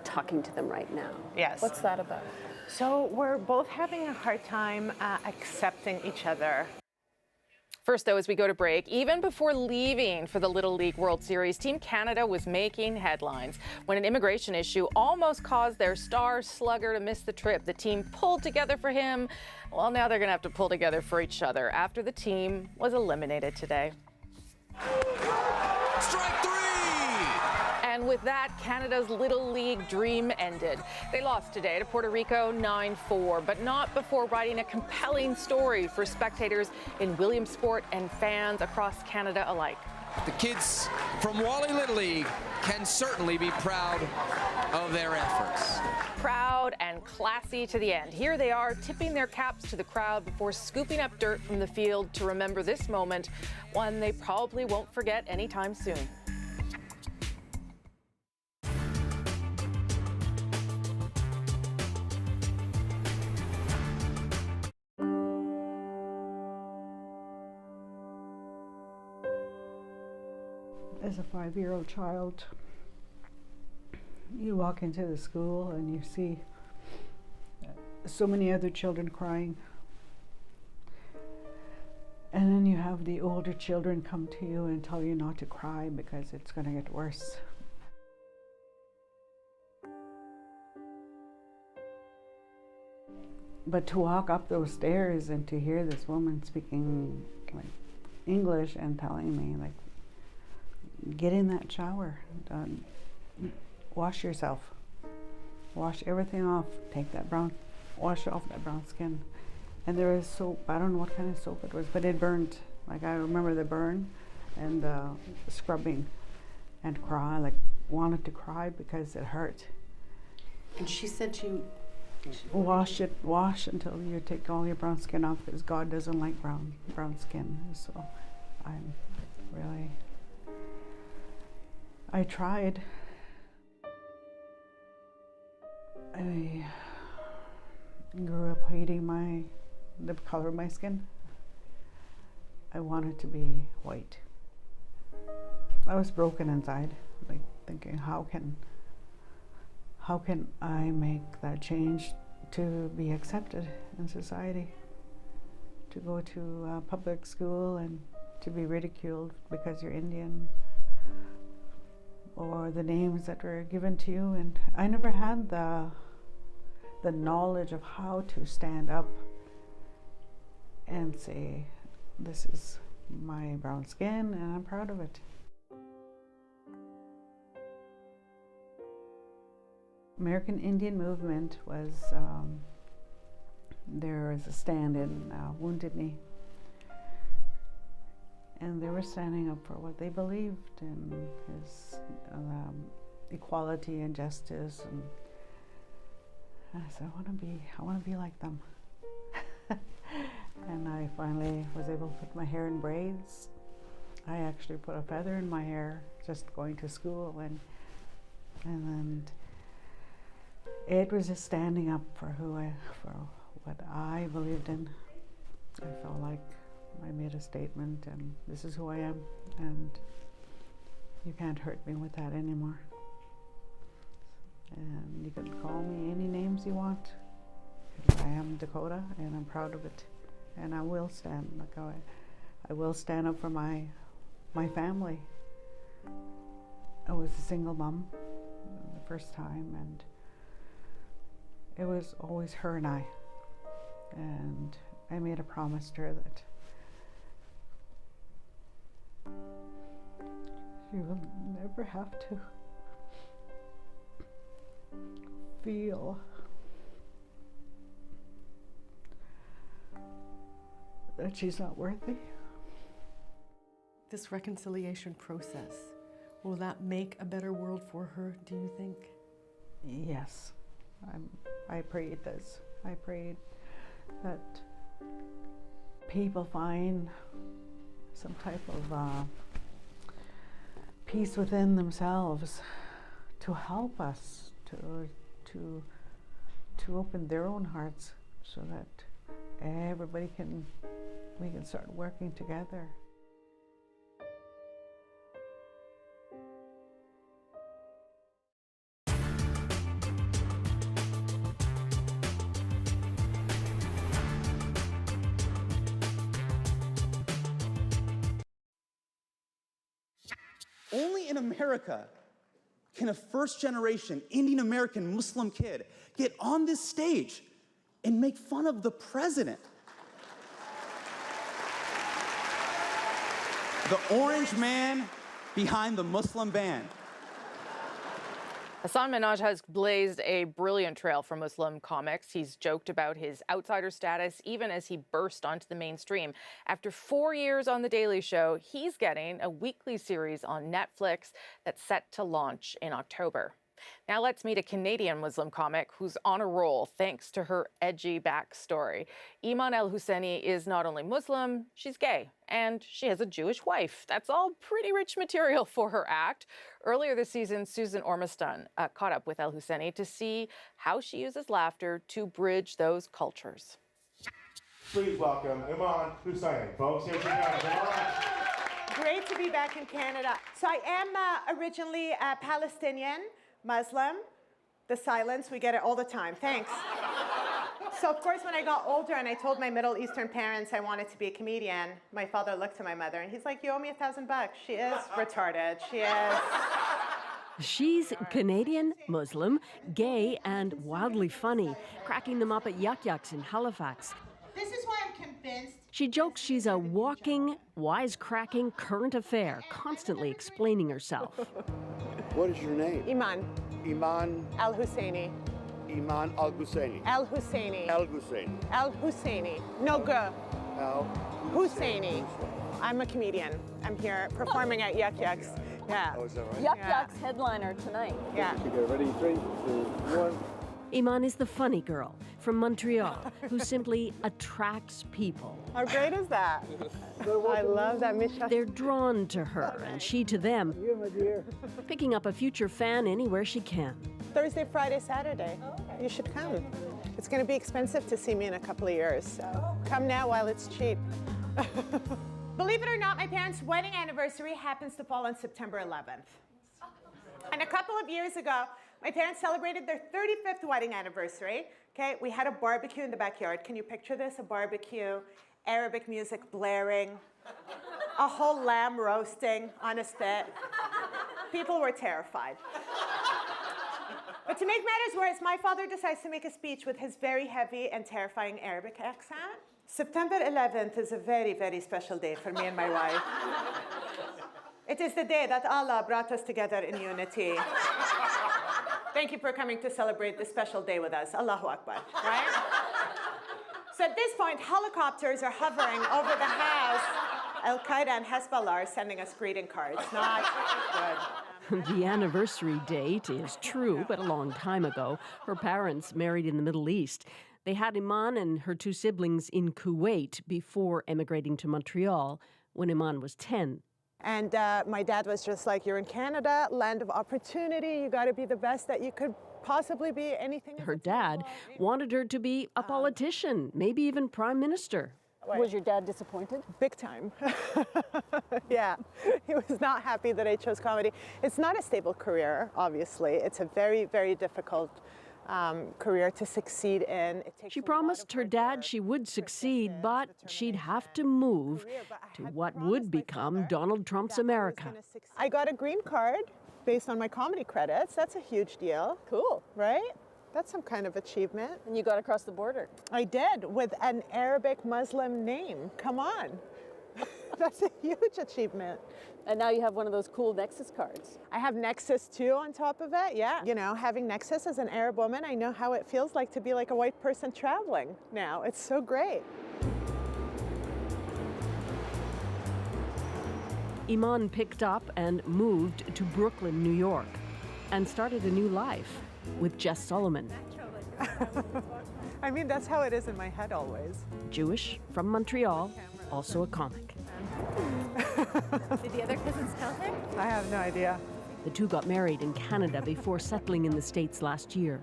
talking to them right now. Yes. What's that about? So we're both having a hard time accepting each other. First, though, as we go to break, even before leaving for the Little League World Series, Team Canada was making headlines when an immigration issue almost caused their star slugger to miss the trip. The team pulled together for him. Well, now they're going to have to pull together for each other after the team was eliminated today. Strike three! And with that, Canada's Little League dream ended. They lost today to Puerto Rico 9-4, but not before writing a compelling story for spectators in Williamsport and fans across Canada alike. The kids from Wally Little League can certainly be proud of their efforts. Proud proud and classy to the end. Here they are, tipping their caps to the crowd before scooping up dirt from the field to remember this moment, one they probably won't forget anytime soon. As a 5-year-old child, you walk into the school and you see so many other children crying. And then you have the older children come to you and tell you not to cry because it's going to get worse. But to walk up those stairs and to hear this woman speaking like English and telling me like, get in that shower, wash yourself, wash everything off, wash off that brown skin. And there was soap, I don't know what kind of soap it was, but it burned. Like I remember the burn and the scrubbing and cry, like wanted to cry because it hurt. And she said wash until you take all your brown skin off because God doesn't like brown skin. So I tried. I grew up hating the color of my skin. I wanted to be white. I was broken inside, like thinking, how can I make that change to be accepted in society? To go to public school and to be ridiculed because you're Indian, or the names that were given to you. And I never had the knowledge of how to stand up and say, this is my brown skin and I'm proud of it. American Indian movement was, there was a stand in Wounded Knee, and they were standing up for what they believed in, is equality and justice. And I said, I want to be like them. And I finally was able to put my hair in braids. I actually put a feather in my hair just going to school, and then it was just standing up for what I believed in. I felt like I made a statement, and this is who I am, and you can't hurt me with that anymore. And you can call me any names you want. I am Dakota, and I'm proud of it. And I will stand, I will stand up for my family. I was a single mom the first time, and it was always her and I. And I made a promise to her that she will never have to feel that she's not worthy. This reconciliation process, will that make a better world for her, do you think? Yes, I pray it does. I pray that people find some type of peace within themselves to help us to open their own hearts, so that we can start working together. Only in America can a first-generation Indian American Muslim kid get on this stage and make fun of the president. The orange man behind the Muslim ban. Hasan Minhaj has blazed a brilliant trail for Muslim comics. He's joked about his outsider status even as he burst onto the mainstream. After 4 years on The Daily Show, he's getting a weekly series on Netflix that's set to launch in October. Now let's meet a Canadian Muslim comic who's on a roll thanks to her edgy backstory. Iman El-Husseini is not only Muslim, she's gay, and she has a Jewish wife. That's all pretty rich material for her act. Earlier this season, Susan Ormiston caught up with El-Husseini to see how she uses laughter to bridge those cultures. Please welcome Iman Husseini, folks. Here she comes. Great to be back in Canada. So I am originally a Palestinian Muslim. The silence, we get it all the time. Thanks. So of course, when I got older and I told my Middle Eastern parents I wanted to be a comedian, my father looked to my mother and he's like, "You owe me $1,000. She is retarded. She is." She's Canadian, Muslim, gay, and wildly funny, cracking them up at Yuck Yucks in Halifax. This is why I'm convinced. She jokes she's a walking, wisecracking current affair, constantly explaining herself. What is your name? Iman. Iman El-Husseini. Iman Al-Husseini. El-Husseini. Al-Husseini. El-Husseini. No G. Husseini. I'm a comedian. I'm here performing at Yuck Yucks. Yeah. Oh, is that right? Yuck Yucks headliner tonight. Yeah. Okay, ready? 3, 2, 1. Iman is the funny girl from Montreal who simply attracts people. How great is that? I love that, Michelle. They're drawn to her and she to them, picking up a future fan anywhere she can. Thursday, Friday, Saturday. You should come. It's going to be expensive to see me in a couple of years, so come now while it's cheap. Believe it or not, my parents' wedding anniversary happens to fall on September 11th. And a couple of years ago, my parents celebrated their 35th wedding anniversary. Okay, we had a barbecue in the backyard. Can you picture this? A barbecue, Arabic music blaring, a whole lamb roasting on a spit. People were terrified. But to make matters worse, my father decides to make a speech with his very heavy and terrifying Arabic accent. September 11th is a very, very special day for me and my wife. It is the day that Allah brought us together in unity. Thank you for coming to celebrate this special day with us. Allahu Akbar, right? So at this point, helicopters are hovering over the house. Al-Qaeda and Hezbollah are sending us greeting cards. Not good. The anniversary date is true, but a long time ago. Her parents married in the Middle East. They had Iman and her 2 siblings in Kuwait before emigrating to Montreal when Iman was 10. And my dad was just like, "You're in Canada, land of opportunity. You got to be the best that you could possibly be." Anything. Her dad wanted her to be a politician, maybe even prime minister. Was your dad disappointed? Big time. Yeah, he was not happy that I chose comedy. It's not a stable career, obviously. It's a very, very difficult career to succeed in. She promised her dad she would succeed, but she'd have to move to what would become Donald Trump's America. I got a green card based on my comedy credits. That's a huge deal. Cool. Right? That's some kind of achievement. And you got across the border. I did, with an Arabic Muslim name. Come on. That's a huge achievement. And now you have one of those cool Nexus cards. I have Nexus too on top of it, yeah. You know, having Nexus as an Arab woman, I know how it feels like to be like a white person traveling now. It's so great. Iman picked up and moved to Brooklyn, New York, and started a new life with Jess Solomon. I mean, that's how it is in my head always. Jewish, from Montreal, also a comic. Did the other cousins tell him? I have no idea. The 2 got married in Canada before settling in the States last year.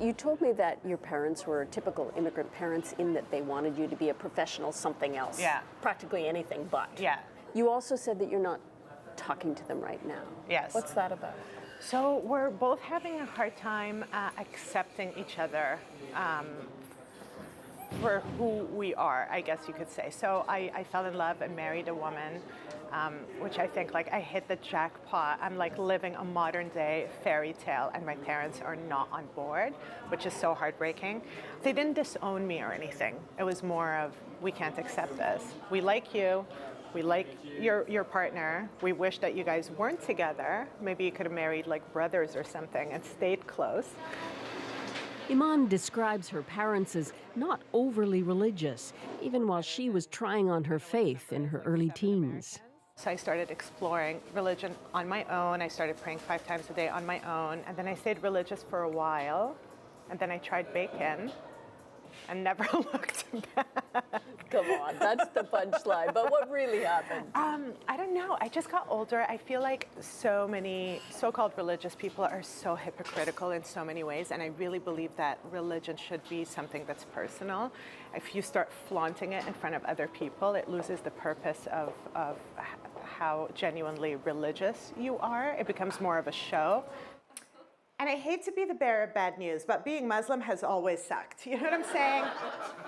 You told me that your parents were typical immigrant parents in that they wanted you to be a professional something else. Yeah. Practically anything but. Yeah. You also said that you're not talking to them right now. Yes. What's that about? So we're both having a hard time accepting each other for who we are, I guess you could say. So I fell in love and married a woman, which I think like I hit the jackpot. I'm like living a modern day fairy tale and my parents are not on board, which is so heartbreaking. They didn't disown me or anything. It was more of, we can't accept this. We like you. We like your partner. We wish that you guys weren't together. Maybe you could have married like brothers or something and stayed close. Iman describes her parents as not overly religious, even while she was trying on her faith in her early teens. So I started exploring religion on my own. I started praying 5 times a day on my own. And then I stayed religious for a while. And then I tried bacon and never looked back. Come on, that's the punchline. But what really happened? I don't know. I just got older. I feel like so many so-called religious people are so hypocritical in so many ways. And I really believe that religion should be something that's personal. If you start flaunting it in front of other people, it loses the purpose of how genuinely religious you are. It becomes more of a show. And I hate to be the bearer of bad news, but being Muslim has always sucked. You know what I'm saying?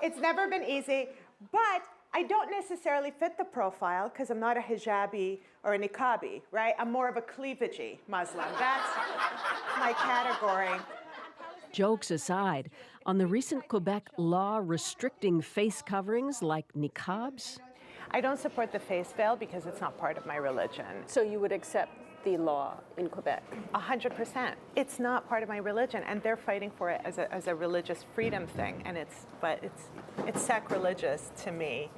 It's never been easy, but I don't necessarily fit the profile because I'm not a hijabi or a niqabi, right? I'm more of a cleavagey Muslim. That's my category. Jokes aside, on the recent Quebec law restricting face coverings like niqabs, I don't support the face veil because it's not part of my religion. So you would accept the law in Quebec? 100%. It's not part of my religion, and they're fighting for it as a religious freedom thing, and it's sacrilegious to me.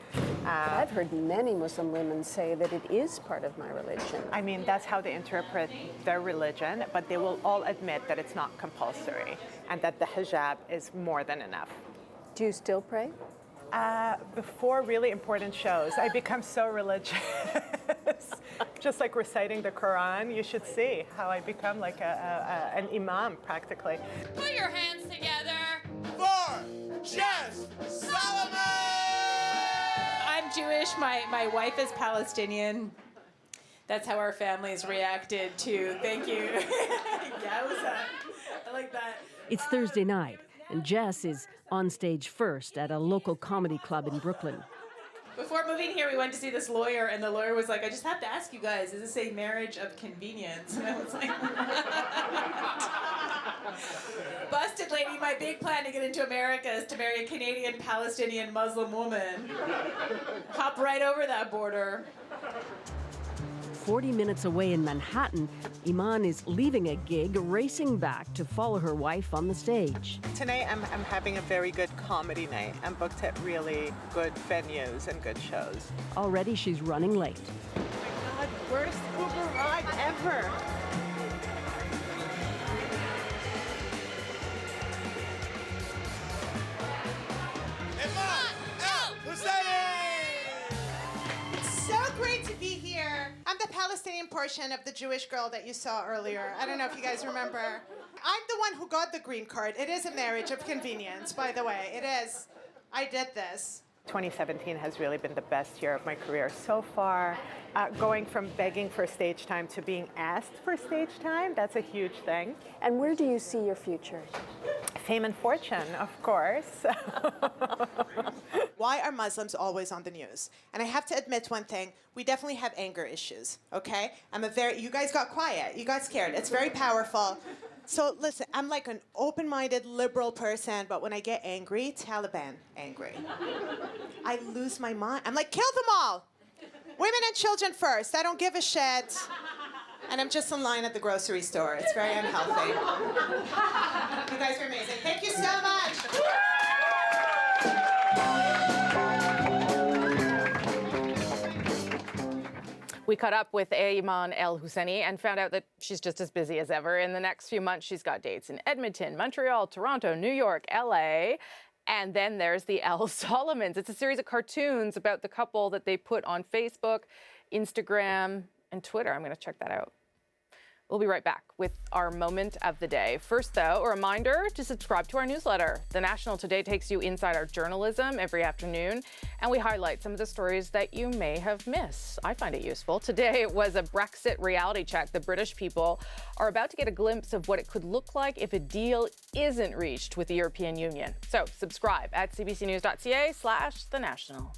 I've heard many Muslim women say that it is part of my religion. I mean, that's how they interpret their religion, but they will all admit that it's not compulsory and that the hijab is more than enough. Do you still pray? Before really important shows, I become so religious. Just like reciting the Quran, you should see how I become like an imam, practically. Put your hands together. For Jess Solomon! I'm Jewish. My wife is Palestinian. That's how our families reacted to. Thank you. Yowza. I like that. it's Thursday night, and Jess is on stage first at a local comedy club in Brooklyn. Before moving here, we went to see this lawyer, and the lawyer was like, I just have to ask you guys, is this a marriage of convenience? And I was like, busted lady, my big plan to get into America is to marry a Canadian Palestinian Muslim woman. Hop right over that border. 40 minutes away in Manhattan, Iman is leaving a gig, racing back to follow her wife on the stage. Tonight I'm having a very good comedy night. I'm booked at really good venues and good shows. Already she's running late. Oh my God, worst Uber ride ever. So great to be here. I'm the Palestinian portion of the Jewish girl that you saw earlier. I don't know if you guys remember. I'm the one who got the green card. It is a marriage of convenience, by the way. It is. I did this. 2017 has really been the best year of my career so far. Going from begging for stage time to being asked for stage time, that's a huge thing. And where do you see your future? Fame and fortune, of course. Why are Muslims always on the news? And I have to admit one thing, we definitely have anger issues, okay? You guys got quiet, you got scared. It's very powerful. So listen, I'm like an open-minded liberal person, but when I get angry, Taliban angry. I lose my mind. I'm like, kill them all. Women and children first. I don't give a shit. And I'm just in line at the grocery store. It's very unhealthy. You guys are amazing. Thank you so much. We caught up with Ayman El-Husseini and found out that she's just as busy as ever. In the next few months, she's got dates in Edmonton, Montreal, Toronto, New York, LA. And then there's the El Solomons. It's a series of cartoons about the couple that they put on Facebook, Instagram, and Twitter. I'm going to check that out. We'll be right back with our moment of the day. First, though, a reminder to subscribe to our newsletter. The National today takes you inside our journalism every afternoon, and we highlight some of the stories that you may have missed. I find it useful. Today, it was a Brexit reality check. The British people are about to get a glimpse of what it could look like if a deal isn't reached with the European Union. So subscribe at cbcnews.ca/The National.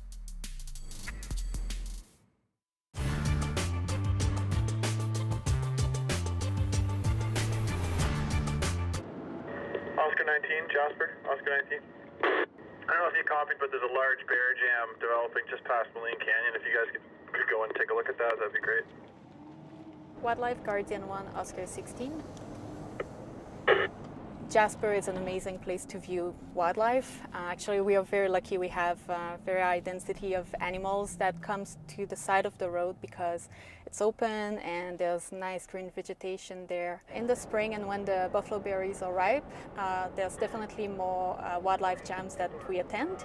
Oscar 19, Jasper, Oscar 19. I don't know if you copied, but there's a large bear jam developing just past Moline Canyon. If you guys could go and take a look at that, that'd be great. Wildlife Guardian 1, Oscar 16. Jasper is an amazing place to view wildlife. Actually, we are very lucky. We have a very high density of animals that comes to the side of the road because it's open and there's nice green vegetation there. In the spring and when the buffalo berries are ripe, there's definitely more wildlife jams that we attend.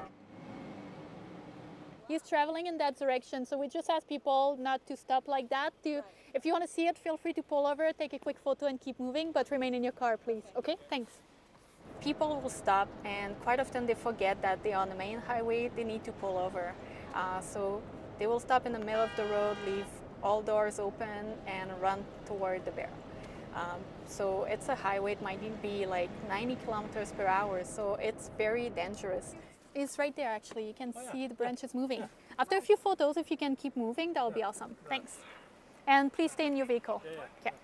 He's traveling in that direction, so we just ask people not to stop like that. If you want to see it, feel free to pull over, take a quick photo and keep moving, but remain in your car, please. Okay, thanks. People will stop, and quite often they forget that they're on the main highway, they need to pull over. So they will stop in the middle of the road, leave all doors open, and run toward the bear. So it's a highway, it might even be like 90 kilometers per hour, so it's very dangerous. It's right there, actually. You can see the branches moving. After a few photos, if you can keep moving, that will be awesome. Thanks. And please stay in your vehicle. Okay.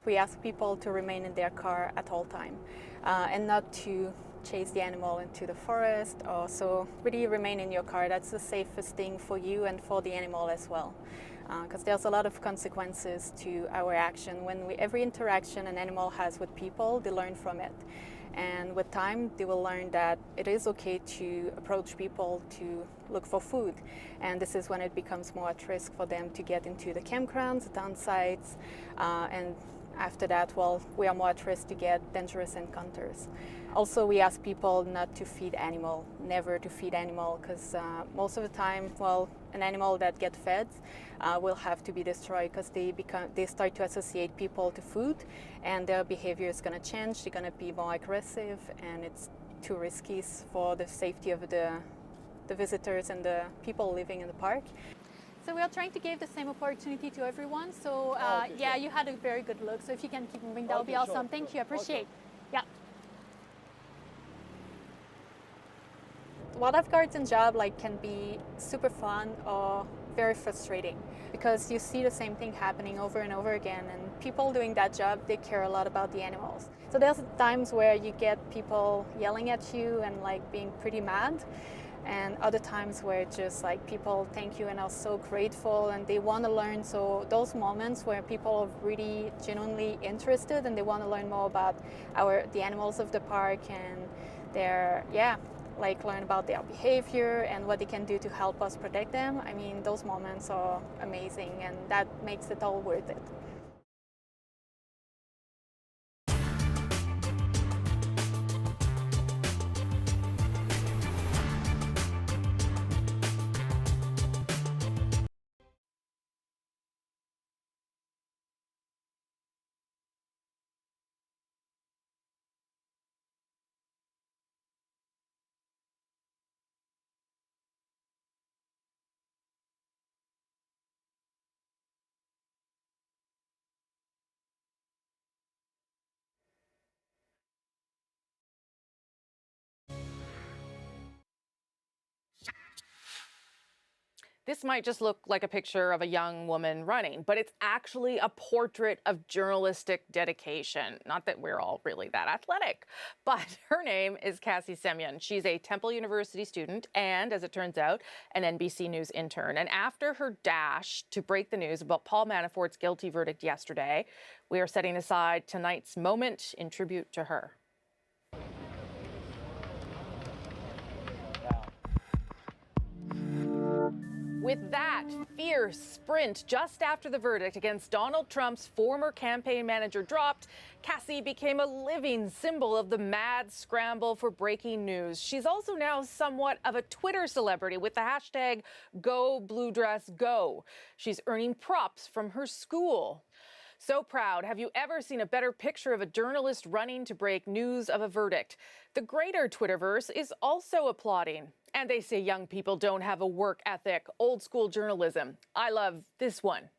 We ask people to remain in their car at all time and not to chase the animal into the forest. Or so really remain in your car. That's the safest thing for you and for the animal as well. Because there's a lot of consequences to our action. Every interaction an animal has with people, they learn from it. And with time, they will learn that it is okay to approach people to look for food. And this is when it becomes more at risk for them to get into the campgrounds, the town sites. And after that, well, we are more at risk to get dangerous encounters. Also, we ask people not to feed animal, never to feed animal, because most of the time, well, an animal that gets fed will have to be destroyed because they start to associate people to food, and their behavior is going to change. They're going to be more aggressive, and it's too risky for the safety of the visitors and the people living in the park. So we are trying to give the same opportunity to everyone. So yeah, you had a very good look. So if you can keep moving, that would be awesome. Thank you. Appreciate. Yeah. Wildlife guardian job can be super fun or very frustrating because you see the same thing happening over and over again, and people doing that job, they care a lot about the animals. So there's times where you get people yelling at you and being pretty mad, and other times where just people thank you and are so grateful and they want to learn. So those moments where people are really genuinely interested and they want to learn more about the animals of the park and learn about their behavior and what they can do to help us protect them. I mean, those moments are amazing, and that makes it all worth it. This might just look like a picture of a young woman running, but it's actually a portrait of journalistic dedication. Not that we're all really that athletic, but her name is Cassie Semyon. She's a Temple University student and, as it turns out, an NBC News intern. And after her dash to break the news about Paul Manafort's guilty verdict yesterday, we are setting aside tonight's moment in tribute to her. With that fierce sprint just after the verdict against Donald Trump's former campaign manager dropped, Cassie became a living symbol of the mad scramble for breaking news. She's also now somewhat of a Twitter celebrity with the hashtag #GoBlueDressGo. She's earning props from her school. So proud. Have you ever seen a better picture of a journalist running to break news of a verdict? The greater Twitterverse is also applauding. And they say young people don't have a work ethic, old school journalism. I love this one.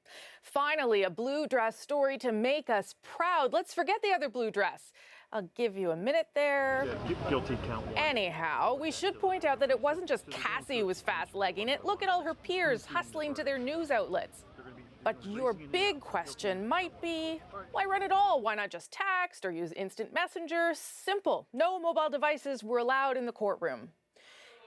Finally, a blue dress story to make us proud. Let's forget the other blue dress. I'll give you a minute there. Yeah, guilty count one. Anyhow, we should point out that it wasn't just Cassie who was fast-legging it. Look at all her peers hustling to their news outlets. But your big question might be, why run at all? Why not just text or use instant messenger? Simple. No mobile devices were allowed in the courtroom.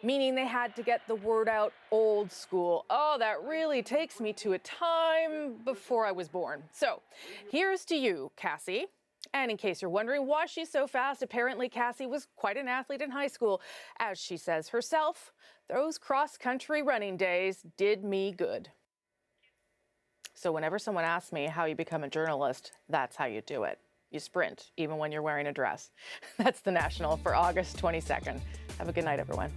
Meaning they had to get the word out old school. Oh, that really takes me to a time before I was born. So here's to you, Cassie, And in case you're wondering why she's so fast, apparently Cassie was quite an athlete in high school. As she says herself, those cross-country running days did me good. So whenever someone asks me how you become a journalist, that's how you do it. You sprint, even when you're wearing a dress. That's The National for August 22nd. Have a good night, everyone.